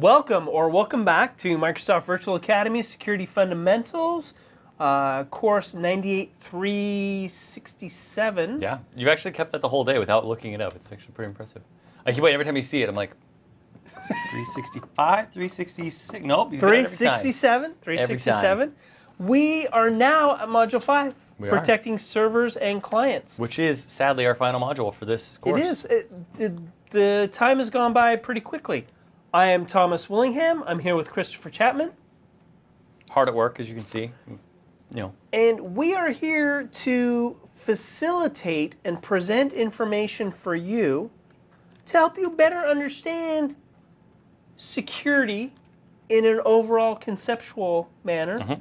Welcome back to Microsoft Virtual Academy Security Fundamentals, course 98367. Yeah, you've actually kept that the whole day without looking it up. It's actually pretty impressive. I keep waiting every time you see it. I'm like, 365, 366. Nope, you 367, 367. We are now at Module 5, protecting servers and clients. Which is, sadly, our final module for this course. It is. The time has gone by pretty quickly. I am Thomas Willingham. I'm here with Christopher Chapman. Hard at work, as you can see. And we are here to facilitate and present information for you to help you better understand security in an overall conceptual manner,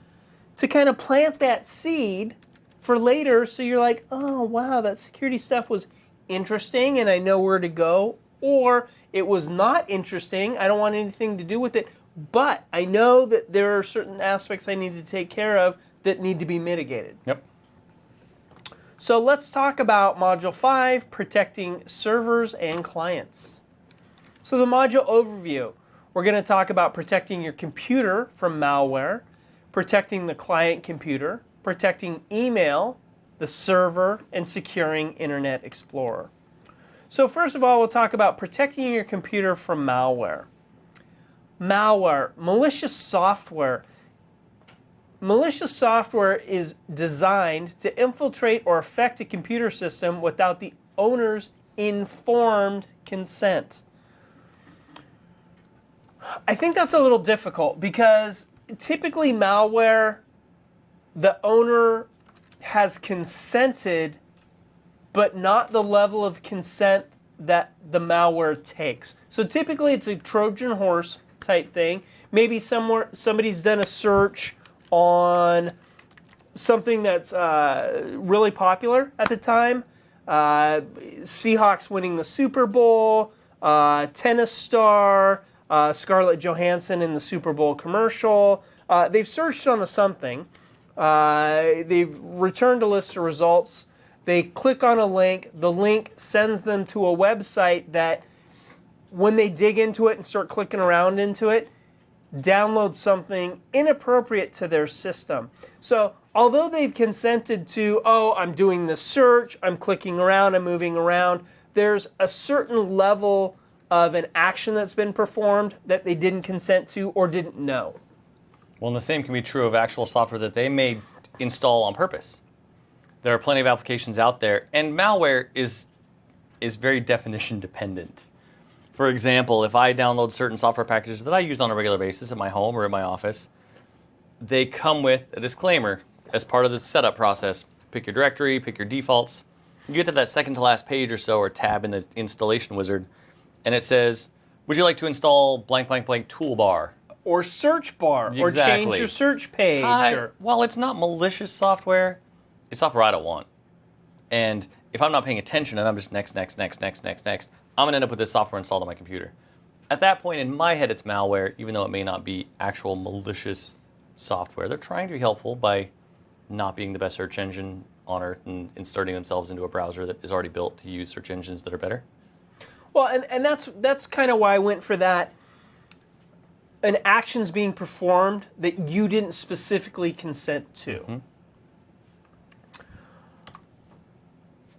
to kind of plant that seed for later so you're like, oh, wow, that security stuff was interesting and I know where to go, or it was not interesting, I don't want anything to do with it, but I know that there are certain aspects I need to take care of that need to be mitigated. Yep. So let's talk about Module 5, protecting servers and clients. So the module overview, we're going to talk about protecting your computer from malware, protecting the client computer, protecting email, the server, and securing Internet Explorer. So first of all, we'll talk about protecting your computer from malware. Malware, malicious software. Malicious software is designed to infiltrate or affect a computer system without the owner's informed consent. I think that's a little difficult because typically malware, the owner has consented, but not the level of consent that the malware takes. So typically it's a Trojan horse type thing. Maybe somebody's done a search on something that's really popular at the time. Seahawks winning the Super Bowl, tennis star, Scarlett Johansson in the Super Bowl commercial. They've searched on something. They've returned a list of results. They click on a link. The link sends them to a website that, when they dig into it and start clicking around into it, download something inappropriate to their system. So although they've consented to, oh, I'm doing the search, I'm clicking around, I'm moving around, there's a certain level of an action that's been performed that they didn't consent to or didn't know. Well, and the same can be true of actual software that they may install on purpose. There are plenty of applications out there, and malware is very definition dependent. For example, if I download certain software packages that I use on a regular basis at my home or in my office, they come with a disclaimer as part of the setup process. Pick your directory, pick your defaults. You get to that second to last page or so, or tab in the installation wizard, and it says, would you like to install blank, blank, blank toolbar? Or search bar, Exactly. or change your search page. Well, it's not malicious software. It's software I don't want. And if I'm not paying attention and I'm just next, I'm going to end up with this software installed on my computer. At that point, in my head, it's malware, even though it may not be actual malicious software. They're trying to be helpful by not being the best search engine on Earth and inserting themselves into a browser that is already built to use search engines that are better. Well, and that's kind of why I went for that. An action's being performed that you didn't specifically consent to.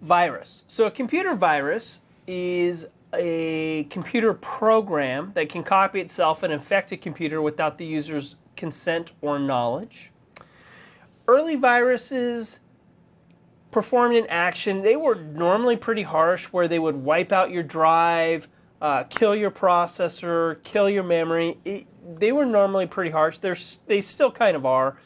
Virus. So a computer virus is a computer program that can copy itself and infect a computer without the user's consent or knowledge. Early viruses performed an action. They were normally pretty harsh, where they would wipe out your drive, kill your processor, kill your memory. They were normally pretty harsh. They still kind of are.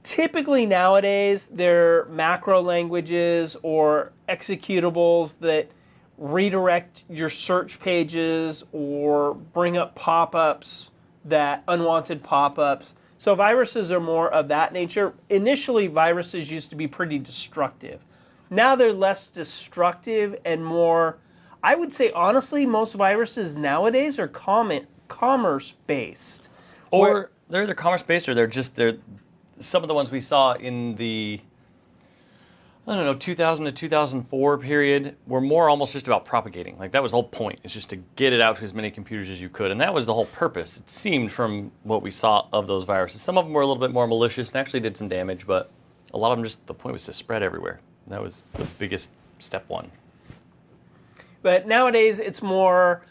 Typically nowadays, they're macro languages or executables that redirect your search pages or bring up pop-ups, unwanted pop-ups. So viruses are more of that nature. Initially, viruses used to be pretty destructive. Now they're less destructive and more, I would say honestly, most viruses nowadays are commerce-based. Or they're either commerce-based or they're some of the ones we saw in the I don't know, 2000 to 2004 period were more almost just about propagating. Like that was the whole point, is just to get it out to as many computers as you could. And that was the whole purpose, it seemed, from what we saw of those viruses. Some of them were a little bit more malicious and actually did some damage, but a lot of them just, the point was to spread everywhere. And that was the biggest step one. But nowadays it's more,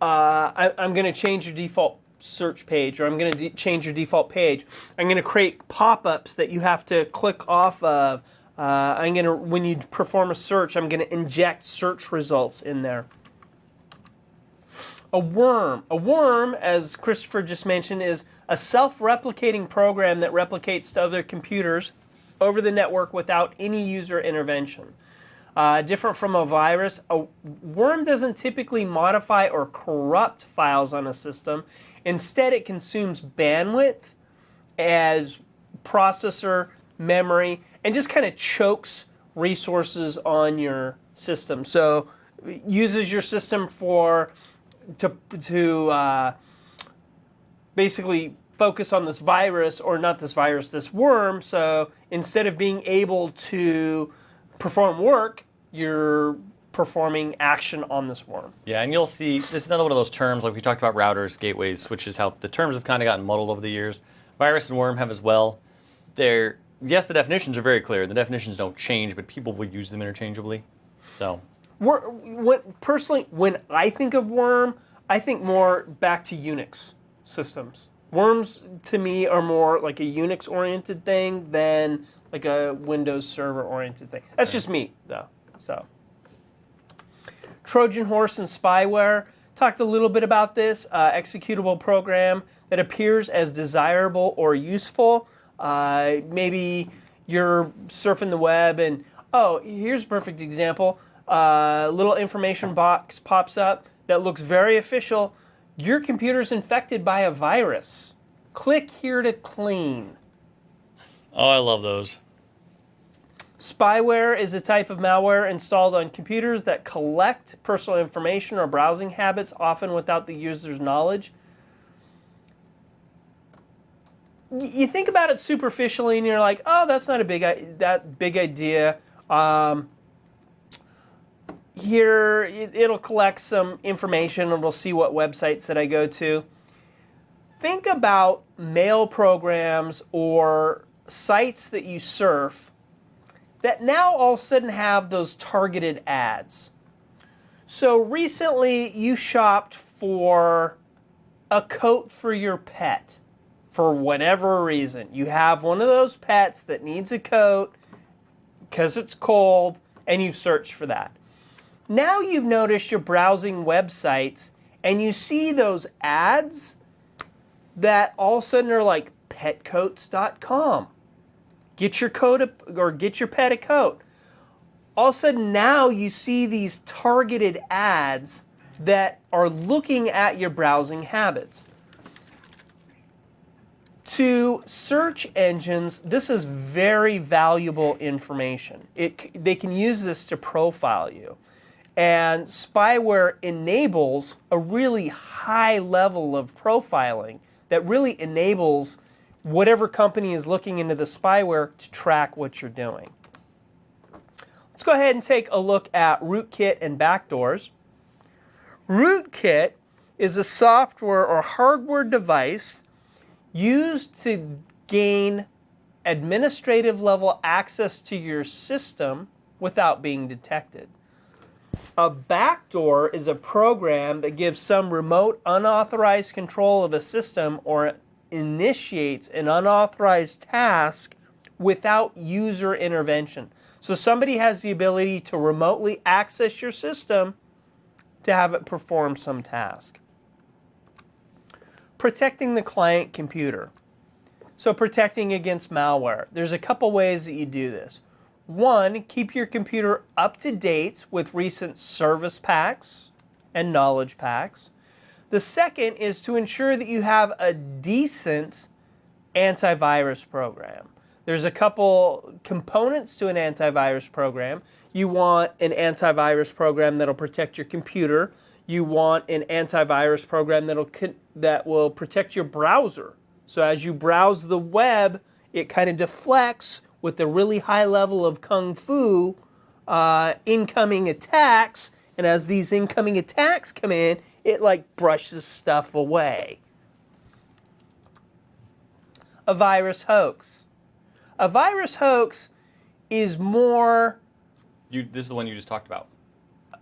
I'm going to change your default search page, or I'm going to change your default page. I'm going to create pop-ups that you have to click off of. I'm going to, when you perform a search, I'm going to inject search results in there. A worm, as Christopher just mentioned, is a self-replicating program that replicates to other computers over the network without any user intervention. Different from a virus, a worm doesn't typically modify or corrupt files on a system. Instead, it consumes bandwidth as processor, memory, and just kind of chokes resources on your system. So it uses your system to basically focus on this virus, or not this virus, this worm. So instead of being able to perform work, you're performing action on this worm. Yeah, and you'll see, this is another one of those terms, like we talked about routers, gateways, switches, how the terms have kind of gotten muddled over the years. Virus and worm have as well. Yes, the definitions are very clear. The definitions don't change, but people will use them interchangeably. So, Personally, when I think of worm, I think more back to Unix systems. Worms, to me, are more like a Unix-oriented thing than like a Windows Server-oriented thing. That's just me, though. So, Trojan horse and spyware. Talked a little bit about this. Executable program that appears as desirable or useful. Maybe you're surfing the web and, oh, here's a perfect example. Little information box pops up that looks very official. Your computer's infected by a virus. Click here to clean. oh, I love those. Spyware is a type of malware installed on computers that collect personal information or browsing habits, often without the user's knowledge. You think about it superficially, and you're like, "Oh, that's not that big idea." Here, it'll collect some information, and we'll see what websites that I go to. Think about mail programs or sites that you surf that now all of a sudden have those targeted ads. So recently, you shopped for a coat for your pet. For whatever reason, you have one of those pets that needs a coat because it's cold, and you've searched for that. Now you've noticed you're browsing websites, and you see those ads that all of a sudden are like petcoats.com. Get your coat or get your pet a coat. All of a sudden now you see these targeted ads that are looking at your browsing habits. To search engines, this is very valuable information. They can use this to profile you. And spyware enables a really high level of profiling that really enables whatever company is looking into the spyware to track what you're doing. Let's go ahead and take a look at rootkit and backdoors. Rootkit is a software or hardware device used to gain administrative level access to your system without being detected. A backdoor is a program that gives some remote unauthorized control of a system or initiates an unauthorized task without user intervention. So somebody has the ability to remotely access your system to have it perform some task. Protecting the client computer. So protecting against malware. There's a couple ways that you do this. One, keep your computer up to date with recent service packs and knowledge packs. The second is to ensure that you have a decent antivirus program. There's a couple components to an antivirus program. You want an antivirus program that'll protect your computer. You want an antivirus program that will protect your browser. So as you browse the web, it kind of deflects with a really high level of kung fu incoming attacks, and as these incoming attacks come in, it like brushes stuff away. A virus hoax. A virus hoax is more... This is the one you just talked about.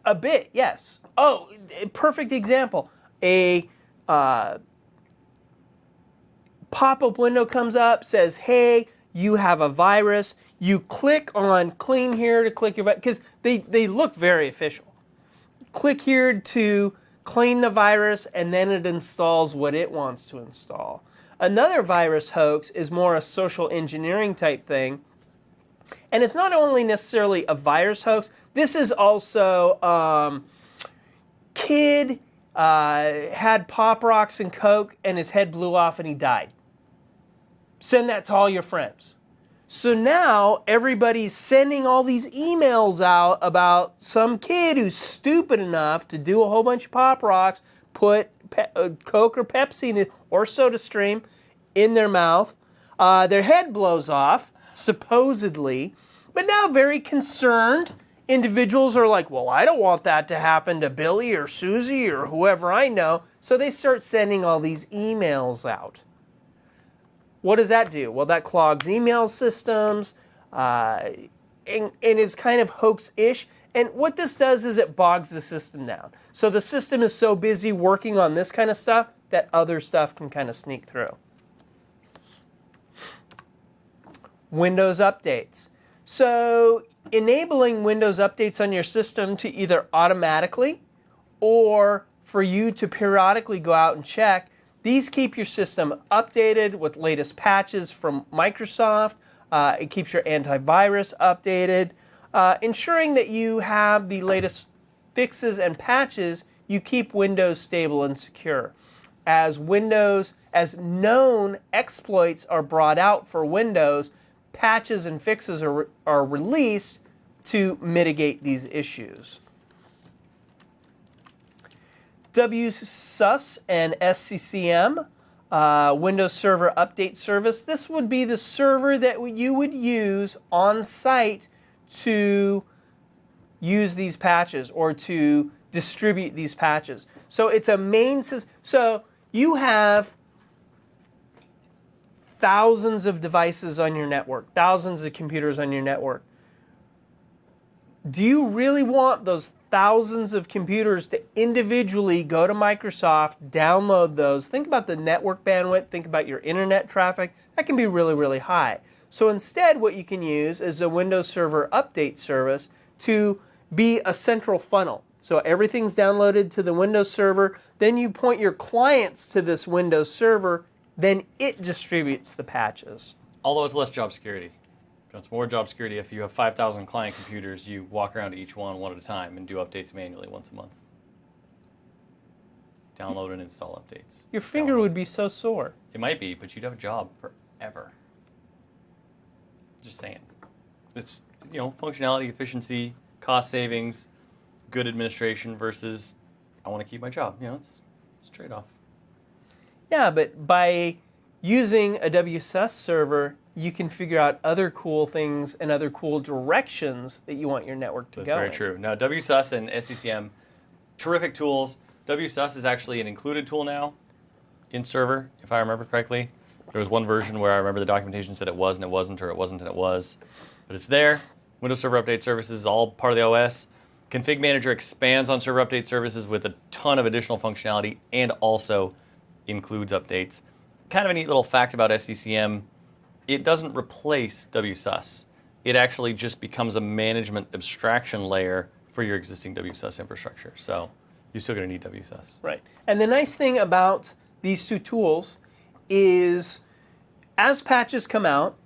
A bit, yes. Oh, perfect example. A pop-up window comes up, says, hey, you have a virus. You click on clean here to click your... Because they look very official. Click here to clean the virus, and then it installs what it wants to install. Another virus hoax is more a social engineering type thing. And it's not only necessarily a virus hoax. This is also kid had Pop Rocks and Coke and his head blew off and he died. Send that to all your friends. So now everybody's sending all these emails out about some kid who's stupid enough to do a whole bunch of Pop Rocks, put Coke or Pepsi or SodaStream in their mouth. Their head blows off, supposedly. But now very concerned individuals are like, well, I don't want that to happen to Billy or Susie or whoever I know. So they start sending all these emails out. What does that do? Well, that clogs email systems and is kind of hoax-ish. And what this does is it bogs the system down. So the system is so busy working on this kind of stuff that other stuff can kind of sneak through. Windows updates. So enabling Windows updates on your system to either automatically or for you to periodically go out and check. These keep your system updated with latest patches from Microsoft. It keeps your antivirus updated, ensuring that you have the latest fixes and patches. You keep Windows stable and secure. As known exploits are brought out for Windows, patches and fixes are released to mitigate these issues. WSUS and SCCM, Windows Server Update Service. This would be the server that you would use on site to use these patches or to distribute these patches. So it's a main system. So you have thousands of devices on your network, thousands of computers on your network. Do you really want those thousands of computers to individually go to Microsoft, download those? Think about the network bandwidth, think about your internet traffic. That can be really, really high. So instead, what you can use is a Windows Server Update Service to be a central funnel. So everything's downloaded to the Windows Server, then you point your clients to this Windows Server, then it distributes the patches. Although it's less job security. It's more job security if you have 5,000 client computers, you walk around to each one at a time and do updates manually once a month. Download and install updates. Your finger would be so sore. It might be, but you'd have a job forever. Just saying. It's, functionality, efficiency, cost savings, good administration versus I want to keep my job. It's a trade-off. Yeah, but by using a WSUS server, you can figure out other cool things and other cool directions that you want your network to go. That's very true. Now, WSUS and SCCM, terrific tools. WSUS is actually an included tool now in server, if I remember correctly. There was one version where I remember the documentation said it was and it wasn't, or it wasn't and it was. But it's there. Windows Server Update Services is all part of the OS. Config Manager expands on Server Update Services with a ton of additional functionality and also includes updates. Kind of a neat little fact about SCCM, it doesn't replace WSUS. It actually just becomes a management abstraction layer for your existing WSUS infrastructure. So you're still going to need WSUS. Right. And the nice thing about these two tools is as patches come out,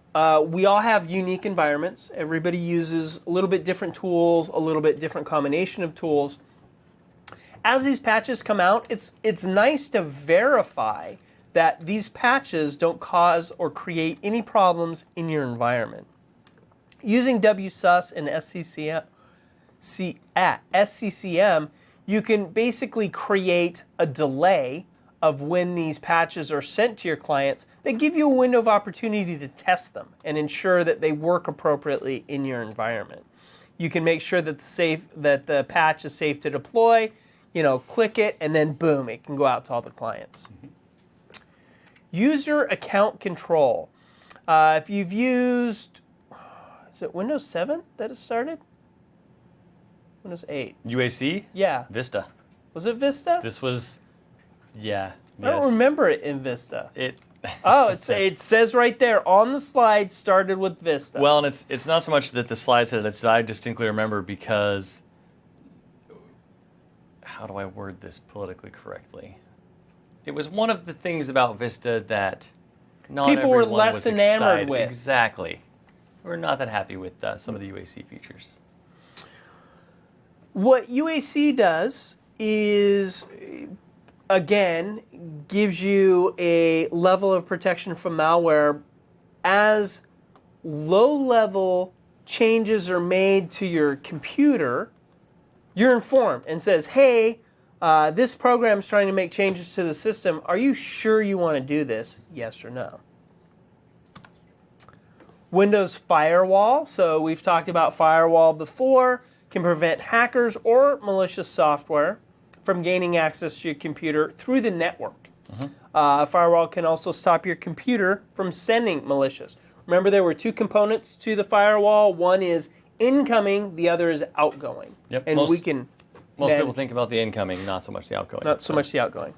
we all have unique environments. Everybody uses a little bit different tools, a little bit different combination of tools. As these patches come out, it's nice to verify that these patches don't cause or create any problems in your environment. Using WSUS and SCCM, you can basically create a delay of when these patches are sent to your clients, they give you a window of opportunity to test them and ensure that they work appropriately in your environment. You can make sure that the patch is safe to deploy, click it, and then boom, it can go out to all the clients. User account control. If you've used, is it Windows 7 that it started? Windows 8. UAC? Yeah. Vista. Was it Vista? This was, yeah. I don't remember it in Vista. It says right there on the slide, started with Vista. Well, and it's not so much that the slide said it, I distinctly remember because, how do I word this politically correctly? It was one of the things about Vista that not people were everyone less was enamored excited. with. Exactly. We're not that happy with some of the UAC features. What UAC does is, again, gives you a level of protection from malware as low-level changes are made to your computer. You're informed and says, hey, this program's trying to make changes to the system. Are you sure you want to do this? Yes or no? Windows Firewall. So we've talked about Firewall before. Can prevent hackers or malicious software from gaining access to your computer through the network. Firewall can also stop your computer from sending malicious. Remember, there were two components to the firewall. One is incoming, the other is outgoing. Yep. And Most people think about the incoming, not so much the outgoing. Not so much the outgoing.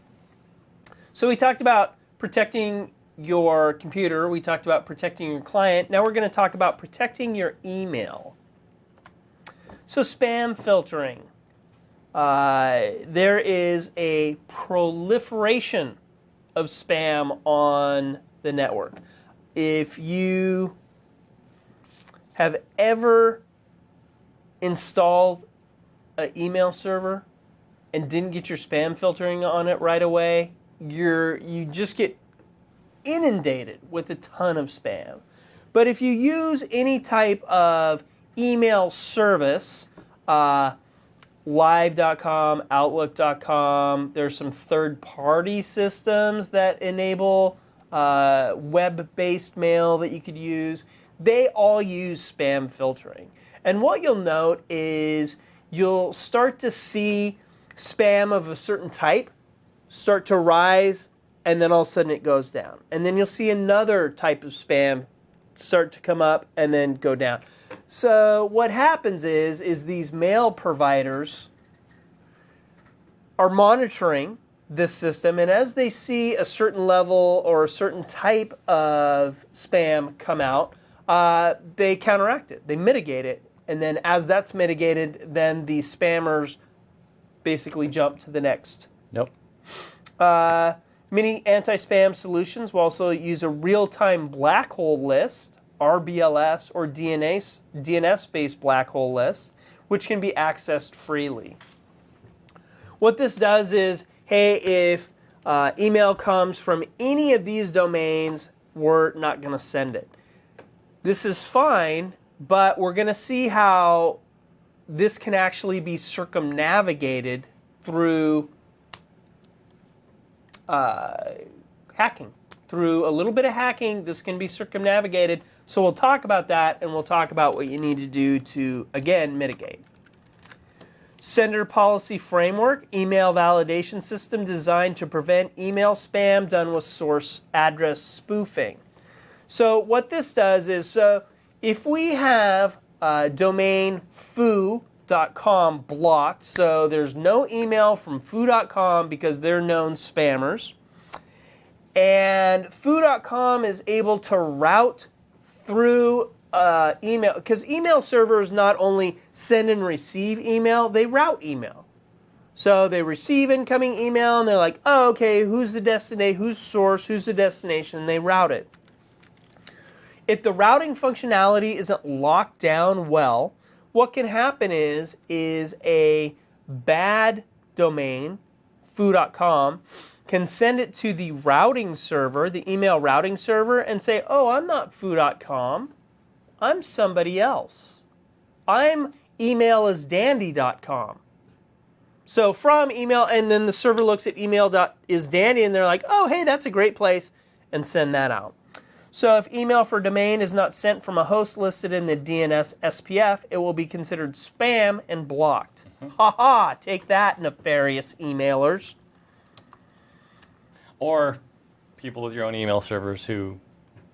So we talked about protecting your computer. We talked about protecting your client. Now we're going to talk about protecting your email. So spam filtering. There is a proliferation of spam on the network. If you have ever installed an email server and didn't get your spam filtering on it right away, you just get inundated with a ton of spam. But if you use any type of email service, live.com, outlook.com, there's some third-party systems that enable web-based mail that you could use. They all use spam filtering. And what you'll note is you'll start to see spam of a certain type start to rise, and then all of a sudden it goes down. And then you'll see another type of spam start to come up and then go down. So what happens is these mail providers are monitoring this system, and as they see a certain level or a certain type of spam come out, they counteract it, they mitigate it, and then as that's mitigated, then the spammers basically jump to the next. Nope. Many anti-spam solutions will also use a real-time black hole list, RBLS, or DNS-based black hole list, which can be accessed freely. What this does is, hey, if email comes from any of these domains, we're not going to send it. This is fine, but we're going to see how this can actually be circumnavigated through hacking. Through a little bit of hacking, this can be circumnavigated. So we'll talk about that, and we'll talk about what you need to do to, again, mitigate. Sender Policy Framework, email validation system designed to prevent email spam done with source address spoofing. So what this does is, if we have domain foo.com blocked, so there's no email from foo.com because they're known spammers, and foo.com is able to route through email, because email servers not only send and receive email, they route email. So they receive incoming email and they're like, oh, okay, who's the destination, who's source, who's the destination, and they route it. If the routing functionality isn't locked down well, what can happen is a bad domain, foo.com, can send it to the routing server, the email routing server, and say, oh, I'm not foo.com. I'm somebody else. I'm emailisdandy.com. So from email, and then the server looks at email.isdandy, and they're like, oh, hey, that's a great place, and send that out. So if email for domain is not sent from a host listed in the DNS SPF, it will be considered spam and blocked. Ha take that, nefarious emailers. Or people with your own email servers who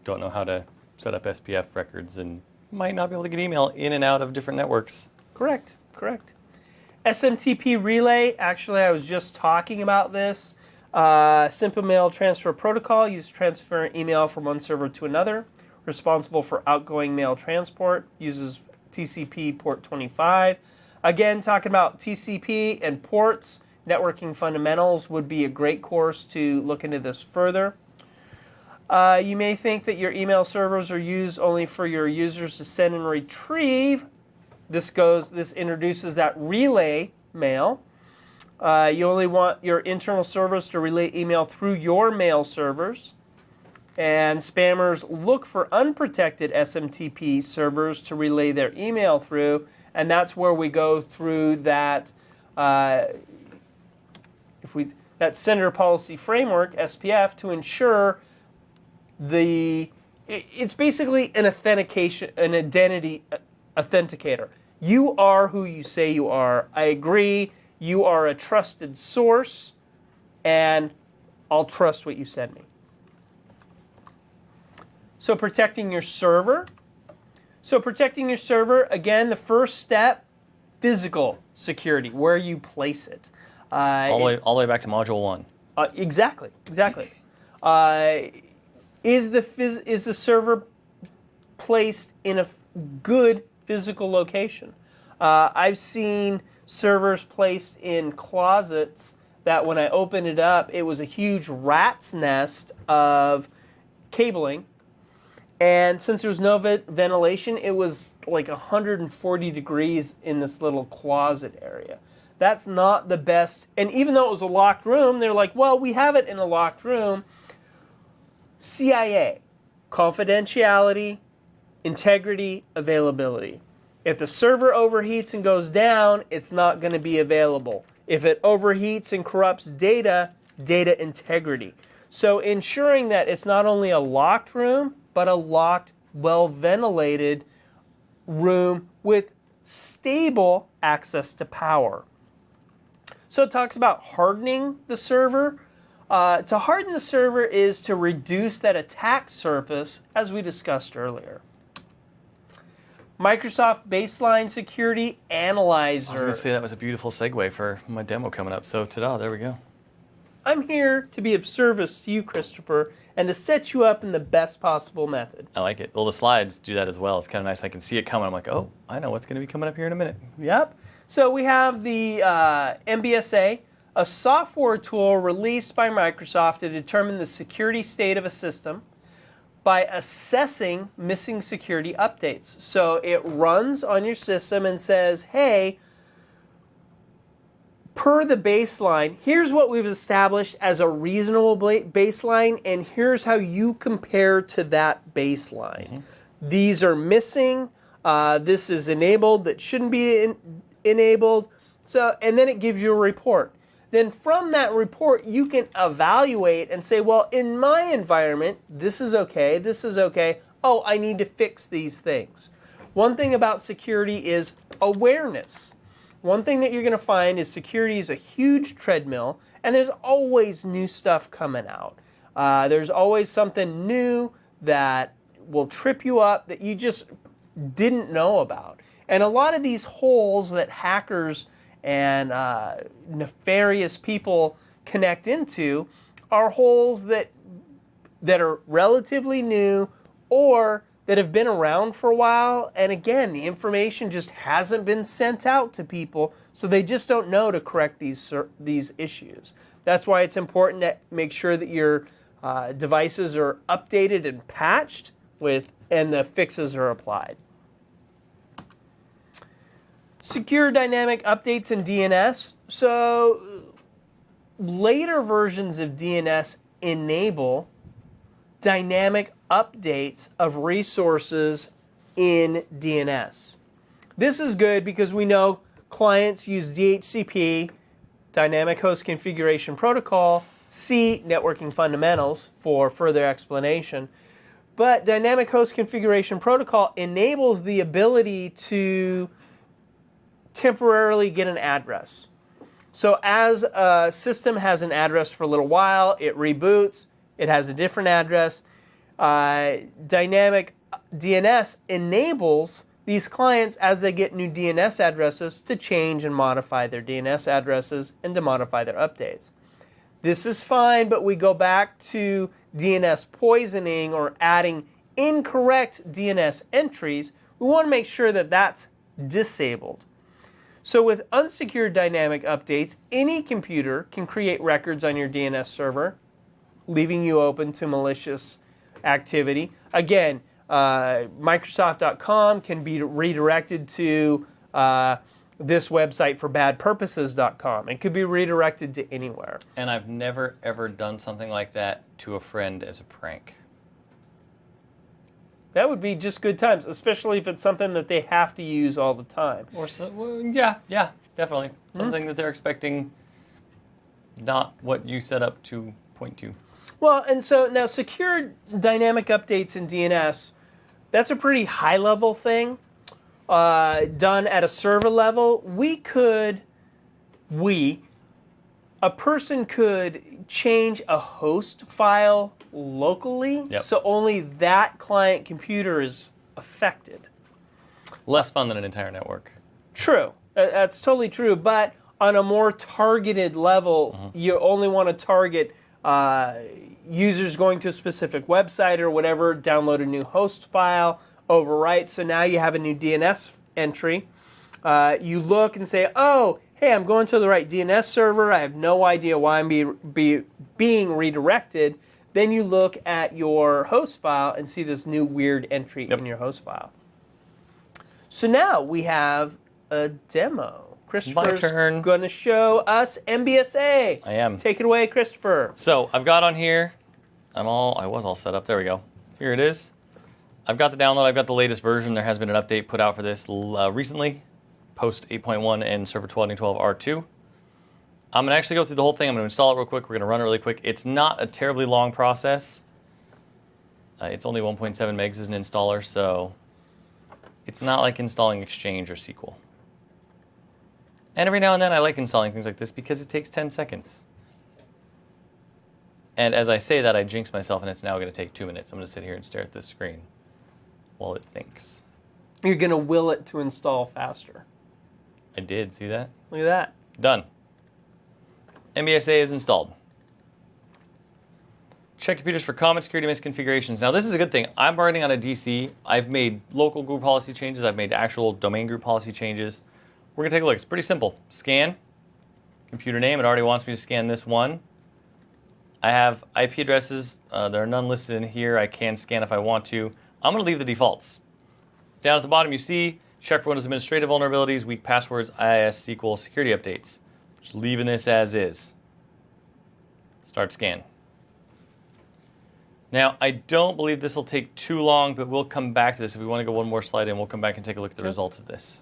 don't know how to set up SPF records and might not be able to get email in and out of different networks. Correct. SMTP relay, actually I was just talking about this. Simple mail transfer protocol, used to transfer email from one server to another. Responsible for outgoing mail transport, uses TCP port 25. Again, talking about TCP and ports, networking fundamentals would be a great course to look into this further. You may think that your email servers are used only for your users to send and retrieve. This introduces that relay mail. You only want your internal servers to relay email through your mail servers. And spammers look for unprotected SMTP servers to relay their email through. And that's where we go through that that Senator Policy Framework, SPF, to ensure it's basically an identity authenticator. You are who you say you are. I agree. You are a trusted source, and I'll trust what you send me. So protecting your server. Again, the first step, physical security, where you place it. All the way back to Module 1. Exactly. Is the server placed in a good physical location? I've seen servers placed in closets that when I opened it up, it was a huge rat's nest of cabling. And since there was no ventilation, it was like 140 degrees in this little closet area. That's not the best. And even though it was a locked room, they're like, well, we have it in a locked room. CIA, confidentiality, integrity, availability. If the server overheats and goes down, it's not going to be available. If it overheats and corrupts data integrity. So ensuring that it's not only a locked room, but a locked, well-ventilated room with stable access to power. So it talks about hardening the server. To harden the server is to reduce that attack surface, as we discussed earlier. Microsoft Baseline Security Analyzer. I was going to say that was a beautiful segue for my demo coming up. So, ta-da, there we go. I'm here to be of service to you, Christopher, and to set you up in the best possible method. I like it. Well, the slides do that as well. It's kind of nice. I can see it coming. I'm like, oh, I know what's going to be coming up here in a minute. Yep. So we have the MBSA, a software tool released by Microsoft to determine the security state of a system by assessing missing security updates. So it runs on your system and says, hey, per the baseline, here's what we've established as a reasonable baseline, and here's how you compare to that baseline. Mm-hmm. These are missing. This is enabled that shouldn't be enabled. So, and then it gives you a report. Then from that report, you can evaluate and say, well, in my environment, this is okay, this is okay. Oh, I need to fix these things. One thing about security is awareness. One thing that you're going to find is security is a huge treadmill, and there's always new stuff coming out. There's always something new that will trip you up that you just didn't know about. And a lot of these holes that hackers and nefarious people connect into are holes that are relatively new or that have been around for a while. And again, the information just hasn't been sent out to people, so they just don't know to correct these issues. That's why it's important to make sure that your devices are updated and patched and the fixes are applied. Secure dynamic updates in DNS. So later versions of DNS enable dynamic updates of resources in DNS. This is good because we know clients use DHCP Dynamic Host Configuration Protocol, see Networking Fundamentals for further explanation. But Dynamic Host Configuration Protocol enables the ability to temporarily get an address. So as a system has an address for a little while, it reboots, it has a different address. Dynamic DNS enables these clients, as they get new DNS addresses, to change and modify their DNS addresses and to modify their updates. This is fine, but we go back to DNS poisoning or adding incorrect DNS entries. We want to make sure that that's disabled. So with unsecured dynamic updates, any computer can create records on your DNS server, leaving you open to malicious activity. Again, Microsoft.com can be redirected to this website for badpurposes.com. It could be redirected to anywhere. And I've never, ever done something like that to a friend as a prank. That would be just good times, especially if it's something that they have to use all the time. Or so, well, yeah, definitely. Something that they're expecting, not what you set up to point to. Well, and so now secured dynamic updates in DNS, that's a pretty high-level thing. Done at a server level, a person could change a host file locally, so only that client computer is affected. Less fun than an entire network. True, that's totally true, but on a more targeted level, you only want to target users going to a specific website or whatever, download a new host file, overwrite. So now you have a new DNS entry. You look and say, oh, hey, I'm going to the right DNS server. I have no idea why I'm being redirected. Then you look at your host file and see this new weird entry in your host file. So now we have a demo. Christopher's going to show us MBSA. I am. Take it away, Christopher. So I've got on here, I was all set up. There we go. Here it is. I've got the download. I've got the latest version. There has been an update put out for this recently, post 8.1 and server 12.12 R2. I'm going to actually go through the whole thing. I'm going to install it real quick. We're going to run it really quick. It's not a terribly long process. It's only 1.7 megs as an installer, so it's not like installing Exchange or SQL. And every now and then I like installing things like this because it takes 10 seconds. And as I say that, I jinx myself, and it's now going to take 2 minutes. I'm going to sit here and stare at this screen while it thinks. You're going to will it to install faster. I did. See that? Look at that. Done. MBSA is installed. Check computers for common security misconfigurations. Now, this is a good thing. I'm running on a DC. I've made local group policy changes. I've made actual domain group policy changes. We're going to take a look. It's pretty simple. Scan. Computer name. It already wants me to scan this one. I have IP addresses. There are none listed in here. I can scan if I want to. I'm going to leave the defaults. Down at the bottom, you see, check for Windows administrative vulnerabilities, weak passwords, IIS, SQL, security updates. Just leaving this as is. Start scan. Now, I don't believe this will take too long, but we'll come back to this. If we want to go one more slide in, we'll come back and take a look at the results of this.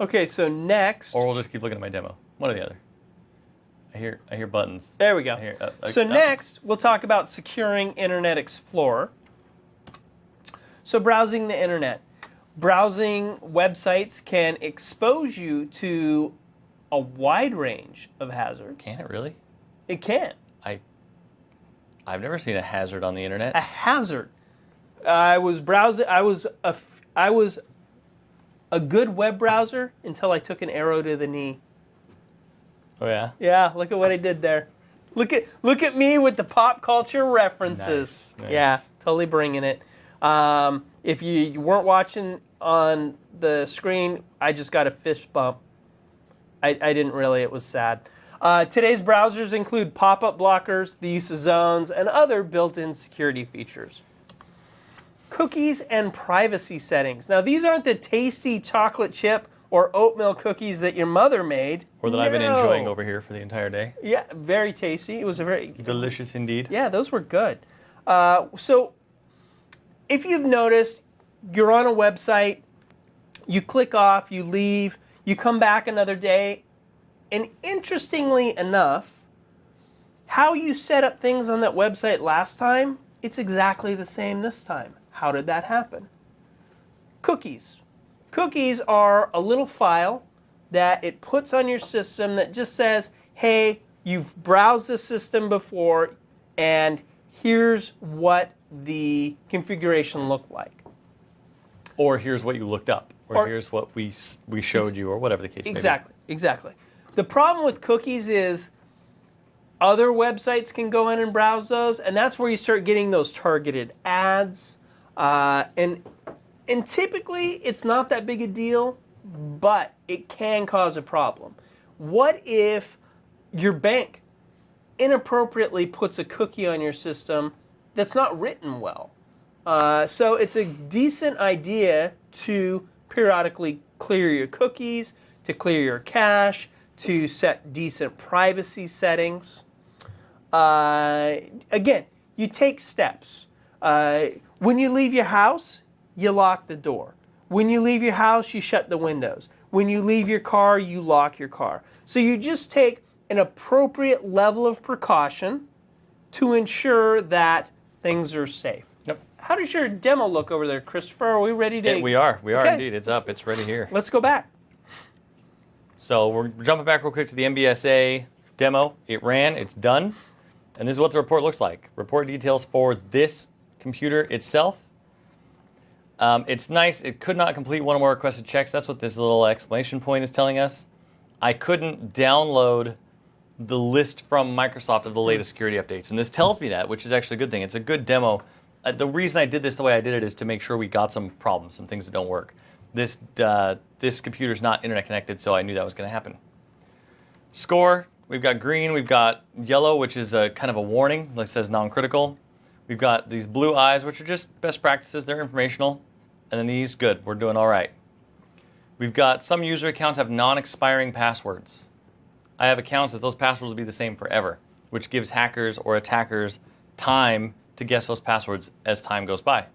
Okay, so next... Or we'll just keep looking at my demo. One or the other. I hear buttons. There we go. So next, we'll talk about securing Internet Explorer. So browsing the internet. Browsing websites can expose you to a wide range of hazards. Can it really? It can. I've never seen a hazard on the internet. A hazard. I was browsing. I was a good web browser until I took an arrow to the knee. Oh yeah. Yeah. Look at what I did there. Look at me with the pop culture references. Nice. Yeah, totally bringing it. If you weren't watching on the screen, I just got a fist bump. I didn't really. It was sad. Today's browsers include pop-up blockers, the use of zones, and other built-in security features. Cookies and privacy settings. Now, these aren't the tasty chocolate chip or oatmeal cookies that your mother made. Or that I've been enjoying over here for the entire day. Yeah, very tasty. It was a very... delicious indeed. Yeah, those were good. So, if you've noticed, you're on a website, You click off, you leave, you come back another day, and interestingly enough, how you set up things on that website last time, it's exactly the same this time. How did that happen? Cookies. Cookies are a little file that it puts on your system that just says, hey, you've browsed the system before, and here's what the configuration looked like. Or here's what you looked up, or here's what we showed you, or whatever the case may be. Exactly. The problem with cookies is other websites can go in and browse those, and that's where you start getting those targeted ads. And typically, it's not that big a deal, but it can cause a problem. What if your bank inappropriately puts a cookie on your system that's not written well? So it's a decent idea to periodically clear your cookies, to clear your cache, to set decent privacy settings. Again, you take steps. When you leave your house, you lock the door. When you leave your house, you shut the windows. When you leave your car, you lock your car. So you just take an appropriate level of precaution to ensure that things are safe. Yep. How does your demo look over there, Christopher? Are we ready to? Yeah, we are Okay. indeed. It's up. It's ready here. Let's go back. So we're jumping back real quick to the MBSA demo. It ran. It's done. And this is what the report looks like. Report details for this computer itself. It's nice. It could not complete one or more requested checks. That's what this little exclamation point is telling us. I couldn't download the list from Microsoft of the latest security updates. And this tells me that, which is actually a good thing. It's a good demo. The reason I did this the way I did it is to make sure we got some problems, some things that don't work. This computer's not internet connected, so I knew that was going to happen. Score, we've got green, we've got yellow, which is a kind of a warning that says non-critical. We've got these blue eyes, which are just best practices. They're informational. And then these, good, we're doing all right. We've got some user accounts have non-expiring passwords. I have accounts that those passwords will be the same forever, which gives hackers or attackers time to guess those passwords as time goes by.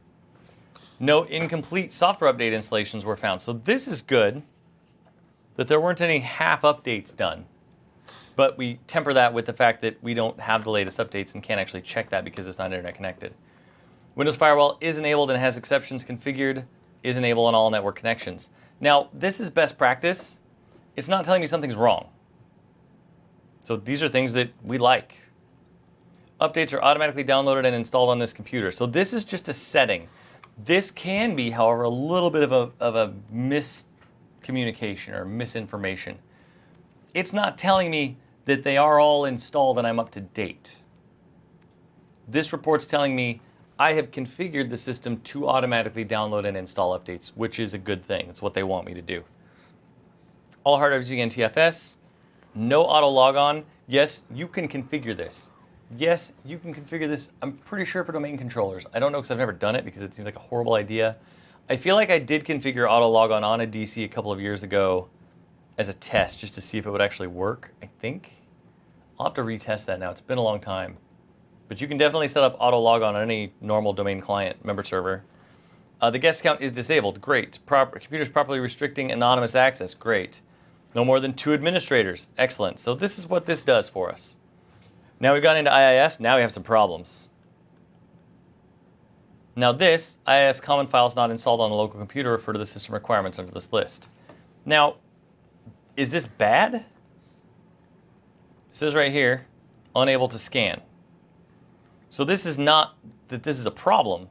No incomplete software update installations were found. So this is good that there weren't any half updates done. But we temper that with the fact that we don't have the latest updates and can't actually check that because it's not internet connected. Windows Firewall is enabled and has exceptions configured, is enabled on all network connections. Now, this is best practice. It's not telling me something's wrong. So these are things that we like. Updates are automatically downloaded and installed on this computer. So this is just a setting. This can be, however, a little bit of a miscommunication or misinformation. It's not telling me that they are all installed and I'm up to date. This report's telling me I have configured the system to automatically download and install updates, which is a good thing. It's what they want me to do. All hardware using NTFS. No auto logon. Yes, you can configure this. Yes, you can configure this, I'm pretty sure, for domain controllers. I don't know because I've never done it because it seems like a horrible idea. I feel like I did configure auto logon on a DC a couple of years ago as a test just to see if it would actually work, I think. I'll have to retest that now. It's been a long time. But you can definitely set up auto logon on any normal domain client member server. The guest count is disabled. Great. Computers properly restricting anonymous access. Great. No more than 2 administrators. Excellent. So this is what this does for us. Now we've gone into IIS. Now we have some problems. Now this, IIS common files not installed on the local computer refer to the system requirements under this list. Now, is this bad? It says right here, unable to scan. So this is not that this is a problem.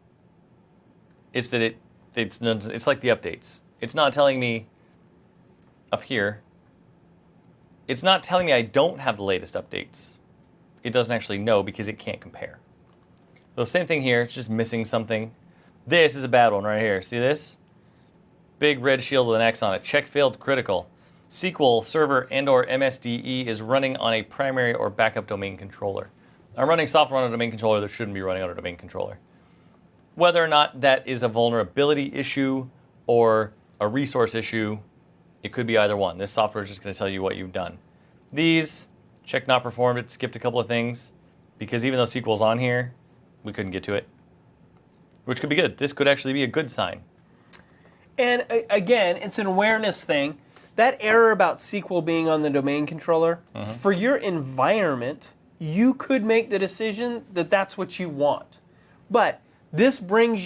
It's that it's like the updates. It's not telling me up here. It's not telling me I don't have the latest updates. It doesn't actually know because it can't compare. So same thing here. It's just missing something. This is a bad one right here. See this? Big red shield with an X on it. Check failed critical. SQL server and or MSDE is running on a primary or backup domain controller. I'm running software on a domain controller that shouldn't be running on a domain controller. Whether or not that is a vulnerability issue or a resource issue, it could be either one. This software is just going to tell you what you've done. These, check not performed, it skipped a couple of things because even though SQL's on here, we couldn't get to it, which could be good. This could actually be a good sign. And again, it's an awareness thing. That error about SQL being on the domain controller, for your environment, you could make the decision that that's what you want. But this brings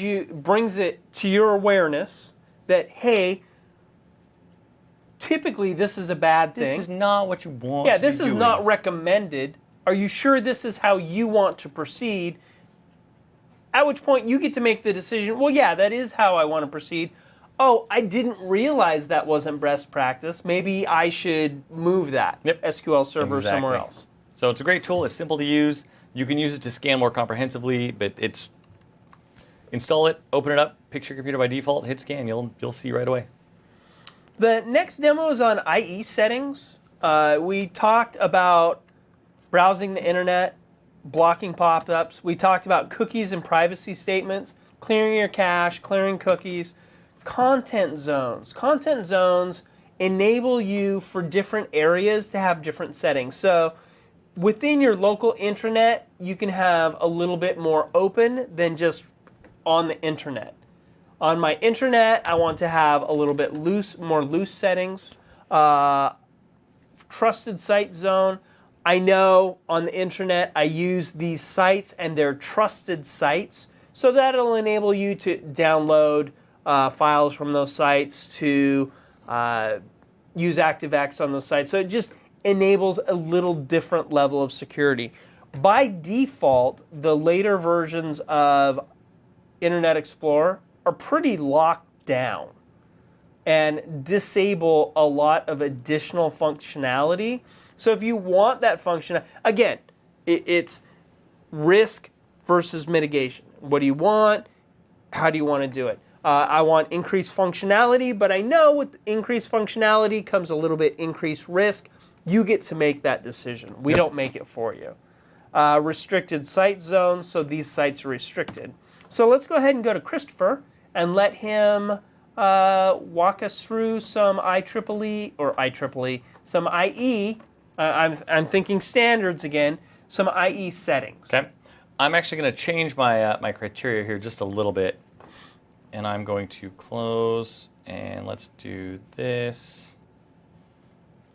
it to your awareness that, hey, typically this is a bad thing. This is not what you want. Yeah, to this be is doing. not recommended. Are you sure this is how you want to proceed? At which point you get to make the decision, well, yeah, that is how I want to proceed. Oh, I didn't realize that wasn't best practice. Maybe I should move that SQL Server somewhere else. So it's a great tool. It's simple to use. You can use it to scan more comprehensively, but it's install it, open it up, pick your computer by default, hit scan. You'll see right away. The next demo is on IE settings. We talked about browsing the internet, blocking pop-ups. We talked about cookies and privacy statements, clearing your cache, clearing cookies, content zones. Content zones enable you for different areas to have different settings. So within your local intranet, you can have a little bit more open than just on the internet. On my intranet, I want to have a little bit more loose settings. Trusted site zone. I know on the intranet I use these sites and they're trusted sites, so that'll enable you to download files from those sites, to use ActiveX on those sites. So it just enables a little different level of security. By default, the later versions of Internet Explorer are pretty locked down and disable a lot of additional functionality. So if you want that function, again, it's risk versus mitigation. What do you want? How do you want to do it? I want increased functionality, but I know with increased functionality comes a little bit increased risk. You get to make that decision. We don't make it for you. Restricted site zones, so these sites are restricted. So let's go ahead and go to Christopher and let him walk us through some some IE. I'm thinking standards again. Some IE settings. Okay, I'm actually going to change my my criteria here just a little bit, and I'm going to close and let's do this.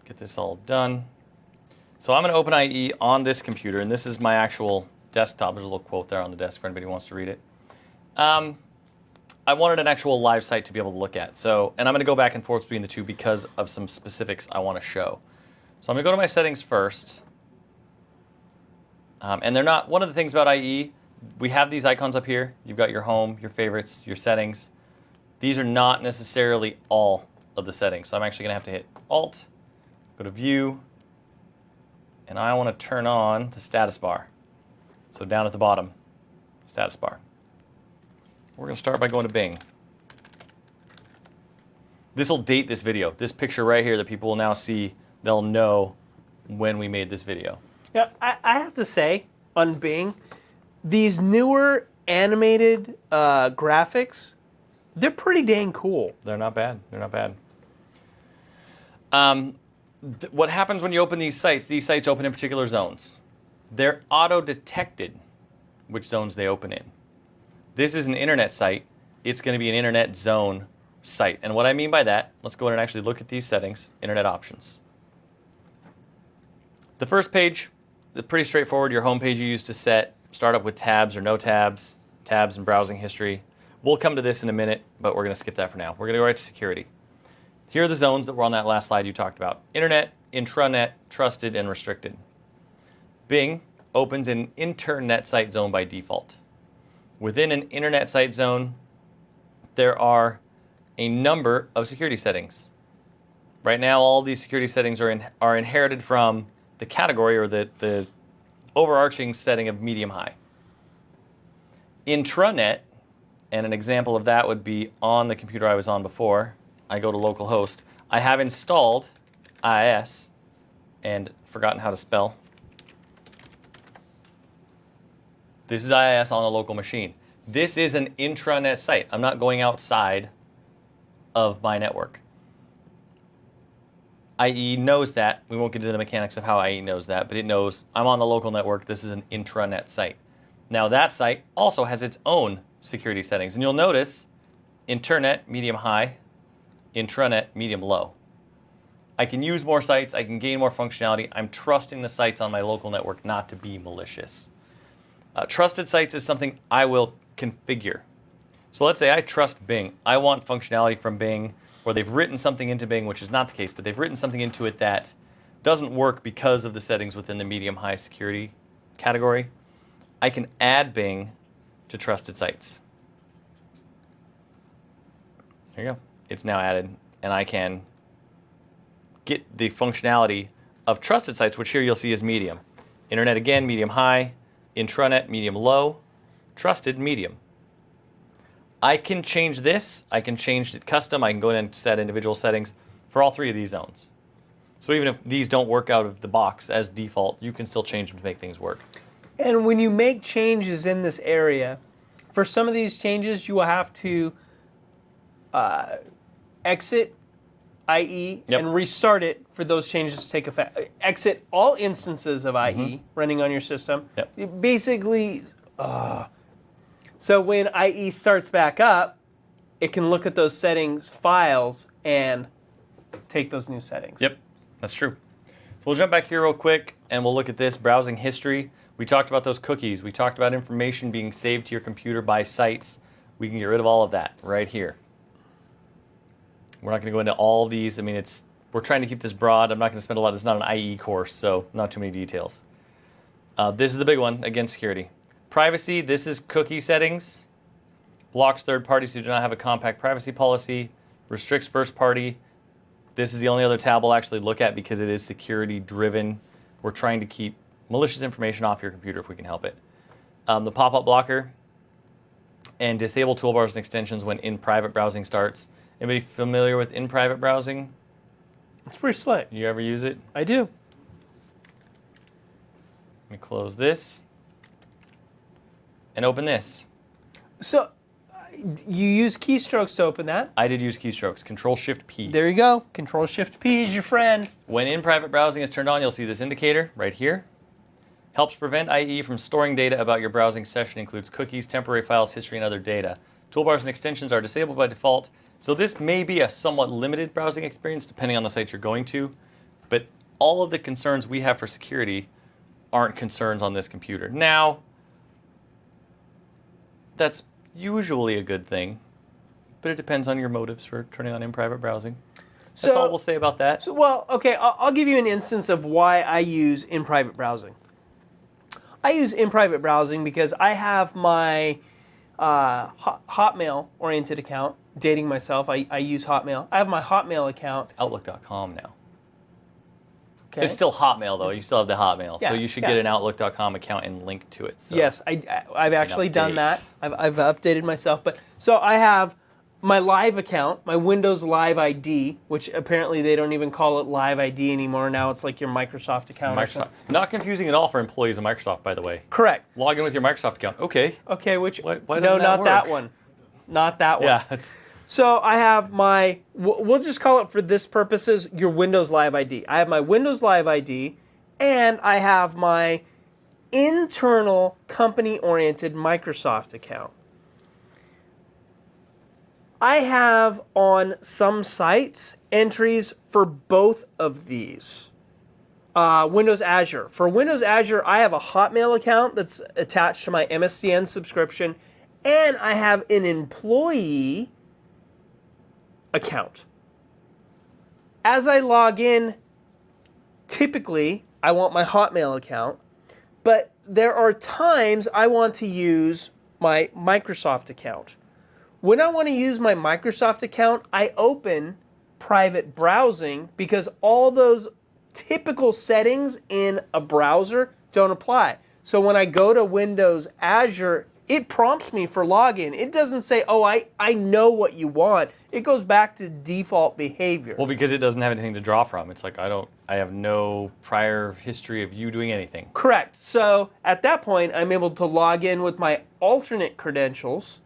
Get this all done. So I'm going to open IE on this computer, and this is my actual desktop. There's a little quote there on the desk for anybody who wants to read it. I wanted an actual live site to be able to look at. So, and I'm going to go back and forth between the two because of some specifics I want to show. So I'm going to go to my settings first. And they're not, one of the things about IE, we have these icons up here. You've got your home, your favorites, your settings. These are not necessarily all of the settings. So I'm actually going to have to hit Alt, go to View, and I want to turn on the status bar. So down at the bottom, status bar. We're going to start by going to Bing. This will date this video. This picture right here that people will now see, they'll know when we made this video. Yeah, I have to say, on Bing, these newer animated graphics, they're pretty dang cool. They're not bad. They're not bad. What happens when you open these sites open in particular zones. They're auto-detected which zones they open in. This is an internet site. It's going to be an internet zone site. And what I mean by that, let's go in and actually look at these settings, internet options. The first page, pretty straightforward. Your home page you use to set, start up with tabs or no tabs, tabs and browsing history. We'll come to this in a minute, but we're going to skip that for now. We're going to go right to security. Here are the zones that were on that last slide you talked about. Internet, intranet, trusted, and restricted. Bing opens an internet site zone by default. Within an internet site zone, there are a number of security settings. Right now, all these security settings are inherited from the category or the overarching setting of medium-high. Intranet, and an example of that would be on the computer I was on before. I go to localhost. I have installed IIS and forgotten how to spell. This is IIS on a local machine. This is an intranet site. I'm not going outside of my network. IE knows that. We won't get into the mechanics of how IE knows that, but it knows I'm on the local network. This is an intranet site. Now that site also has its own security settings. And you'll notice internet, medium, high, intranet, medium, low. I can use more sites, I can gain more functionality. I'm trusting the sites on my local network not to be malicious. Trusted sites is something I will configure. So let's say I trust Bing. I want functionality from Bing, or they've written something into Bing, which is not the case, but they've written something into it that doesn't work because of the settings within the medium-high security category. I can add Bing to trusted sites. There you go. It's now added, and I can get the functionality of trusted sites, which here you'll see is medium. Internet again, medium high. Intranet, medium low. Trusted, medium. I can change this. I can change it custom. I can go in and set individual settings for all three of these zones. So even if these don't work out of the box as default, you can still change them to make things work. And when you make changes in this area, for some of these changes, you will have to exit IE and restart it for those changes to take effect. Exit all instances of IE running on your system. Basically, so when IE starts back up, it can look at those settings files and take those new settings. Yep, that's true. So we'll jump back here real quick and we'll look at this browsing history. We talked about those cookies. We talked about information being saved to your computer by sites. We can get rid of all of that right here. We're not going to go into all of these. I mean, we're trying to keep this broad. I'm not going to spend a lot. It's not an IE course, so not too many details. This is the big one, again, security. Privacy, this is cookie settings. Blocks third parties who do not have a compact privacy policy. Restricts first party. This is the only other tab we'll actually look at because it is security driven. We're trying to keep malicious information off your computer if we can help it. The pop-up blocker and disable toolbars and extensions when in-private browsing starts. Anybody familiar with in-private browsing? It's pretty slick. You ever use it? I do. Let me close this and open this. So you use keystrokes to open that. I did use keystrokes. Control-Shift-P. There you go. Control-Shift-P is your friend. When in-private browsing is turned on, you'll see this indicator right here. Helps prevent IE from storing data about your browsing session. Includes cookies, temporary files, history, and other data. Toolbars and extensions are disabled by default. So this may be a somewhat limited browsing experience depending on the site you're going to, but all of the concerns we have for security aren't concerns on this computer. Now, that's usually a good thing, but it depends on your motives for turning on in-private browsing. That's all we'll say about that. Well, okay, I'll give you an instance of why I use in-private browsing. I use in-private browsing because I have my Hotmail-oriented account. Dating myself, I use Hotmail. I have my Hotmail account. It's Outlook.com now. Okay. It's still Hotmail, though. You still have the Hotmail. Yeah, so you should get an Outlook.com account and link to it. So yes, I've actually done that. I've updated myself. But so I have my Live account, my Windows Live ID, which apparently they don't even call it Live ID anymore. Now it's like your Microsoft account. Microsoft. Not confusing at all for employees of Microsoft, by the way. Correct. Log in with your Microsoft account. Okay. Okay, which... Why no, doesn't not work? that one. Not that one. Yeah, it's... So I have my, we'll just call it for this purposes, your Windows Live ID. I have my Windows Live ID, and I have my internal company-oriented Microsoft account. I have on some sites entries for both of these. Windows Azure. For Windows Azure, I have a Hotmail account that's attached to my MSDN subscription, and I have an employee account. As I log in, typically, I want my Hotmail account, but there are times I want to use my Microsoft account. When I want to use my Microsoft account, I open private browsing because all those typical settings in a browser don't apply. So when I go to Windows Azure, it prompts me for login. It doesn't say, oh, I know what you want. It goes back to default behavior. Well, because it doesn't have anything to draw from. It's like, I have no prior history of you doing anything. Correct. So at that point, I'm able to log in with my alternate credentials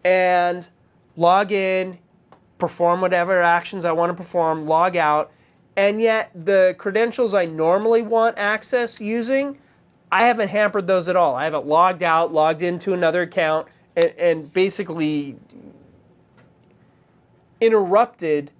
and log in, perform whatever actions I want to perform, log out, and yet the credentials I normally want access using, I haven't hampered those at all. I haven't logged out, logged into another account, and basically interrupted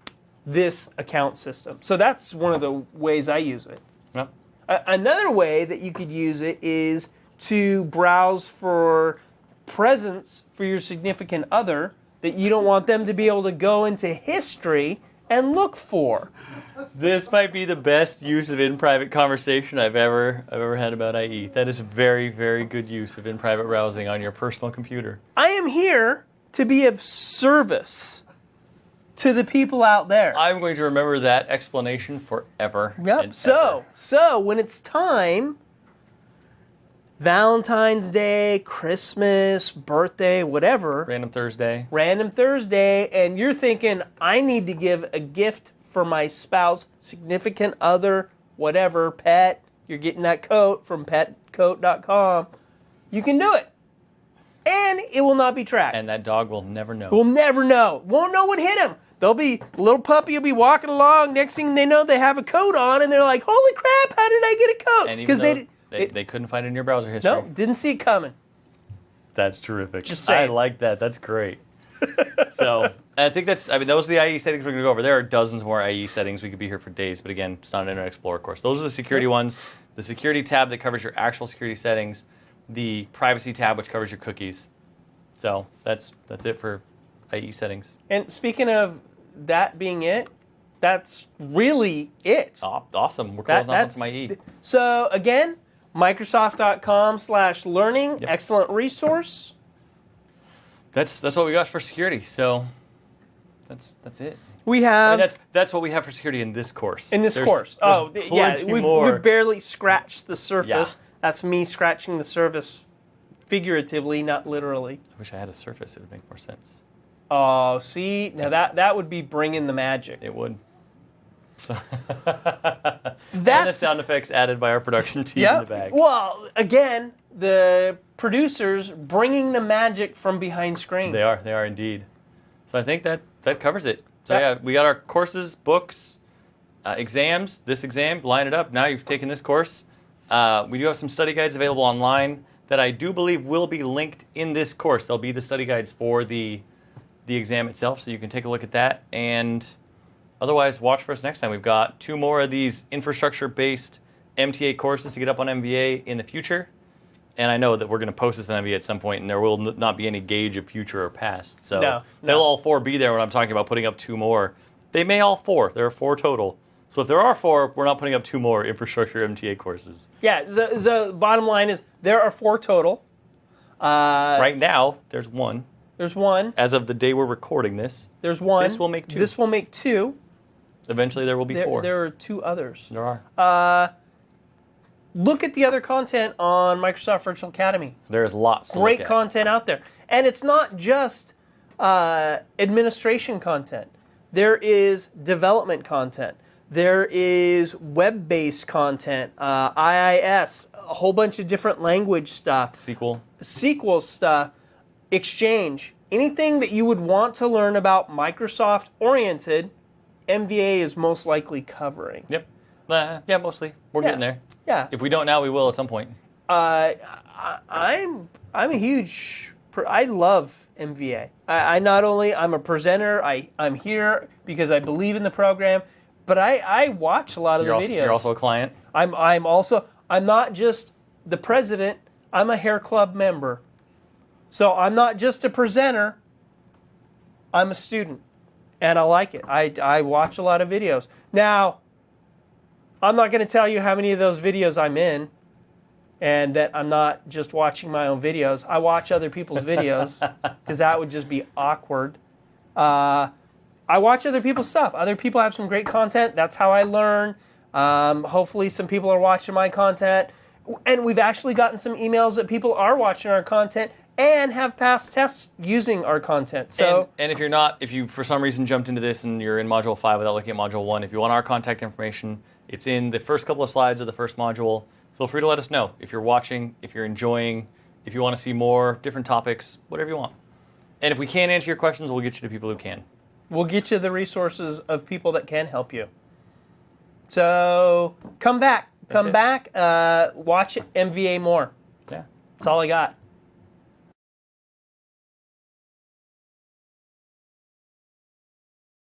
this account system. So that's one of the ways I use it. Yep. Another way that you could use it is to browse for presents for your significant other that you don't want them to be able to go into history and look for. This might be the best use of in-private conversation I've ever had about IE. That is a very, very good use of in-private browsing on your personal computer. I am here to be of service to the people out there. I'm going to remember that explanation forever. Yep. And So ever. when it's time, Valentine's Day, Christmas, birthday, whatever, Random Thursday. Random Thursday, and you're thinking, I need to give a gift for my spouse, significant other, whatever, pet, you're getting that coat from petcoat.com, you can do it. And it will not be tracked. And that dog will never know. We'll never know. Won't know what hit him. They'll be, little puppy will be walking along. Next thing they know, they have a coat on, and they're like, holy crap, how did I get a coat? And even though they couldn't find it in your browser history. No, didn't see it coming. That's terrific. Just saying. I like that. That's great. So I think those are the IE settings we're going to go over. There are dozens more IE settings. We could be here for days, but again, it's not an Internet Explorer course. Those are the security ones. The security tab that covers your actual security settings. The privacy tab, which covers your cookies. So that's it for IE settings. And speaking of that being it, that's really it. Oh, awesome. We're closing off on some IE. So again, Microsoft.com/learning, Yep. excellent resource. That's what we got for security. So that's it. We I have mean, that's what we have for security in this course. in this There's course. Oh, yeah, plenty we've more. barely scratched the surface. Yeah. That's me scratching the surface figuratively, not literally. I wish I had a surface. It would make more sense. Oh, see, now that would be bringing the magic. It would. So and the sound effects added by our production team in the back. Well, again, the producers bringing the magic from behind screen. They are indeed. So I think that covers it. So Yeah. yeah, we got our courses, books, exams. This exam, line it up. Now you've taken this course. We do have some study guides available online that I do believe will be linked in this course. They'll be the study guides for the exam itself, so you can take a look at that. And otherwise, watch for us next time. We've got 2 more of these infrastructure-based MTA courses to get up on MVA in the future. And I know that we're going to post this on MVA at some point, and there will not be any gauge of future or past. So they'll all 4 be there when I'm talking about putting up 2 more. They may all 4. There are 4 total. So if there are 4, we're not putting up 2 more infrastructure MTA courses. Yeah, the bottom line is there are 4 total. Right now, there's 1. There's 1. As of the day we're recording this, There's 1. This will make 2. This will make 2. Eventually there will be 4. There are 2 others. There are. Look at the other content on Microsoft Virtual Academy. There is lots to Great look at. content out there. And it's not just administration content. There is development content. There is web-based content, IIS, a whole bunch of different language stuff. SQL stuff, Exchange. Anything that you would want to learn about Microsoft-oriented, MVA is most likely covering. Yep. Yeah, mostly. We're getting there. Yeah. If we don't now, we will at some point. I'm a huge. I love MVA. I not only I'm a presenter. I'm here because I believe in the program, but I watch a lot of the videos. You're also a client. I'm not just the president. I'm a hair club member, so I'm not just a presenter. I'm a student, and I like it. I watch a lot of videos. Now, I'm not going to tell you how many of those videos I'm in, and that I'm not just watching my own videos. I watch other people's videos because that would just be awkward. I watch other people's stuff. Other people have some great content. That's how I learn. Hopefully some people are watching my content. And we've actually gotten some emails that people are watching our content and have passed tests using our content. So, and if you for some reason jumped into this and you're in Module 5 without looking at Module 1, if you want our contact information, it's in the first couple of slides of the first module. Feel free to let us know if you're watching, if you're enjoying, if you want to see more, different topics, whatever you want. And if we can't answer your questions, we'll get you to people who can. We'll get you the resources of people that can help you. So come back. Watch MVA more. Yeah. That's all I got.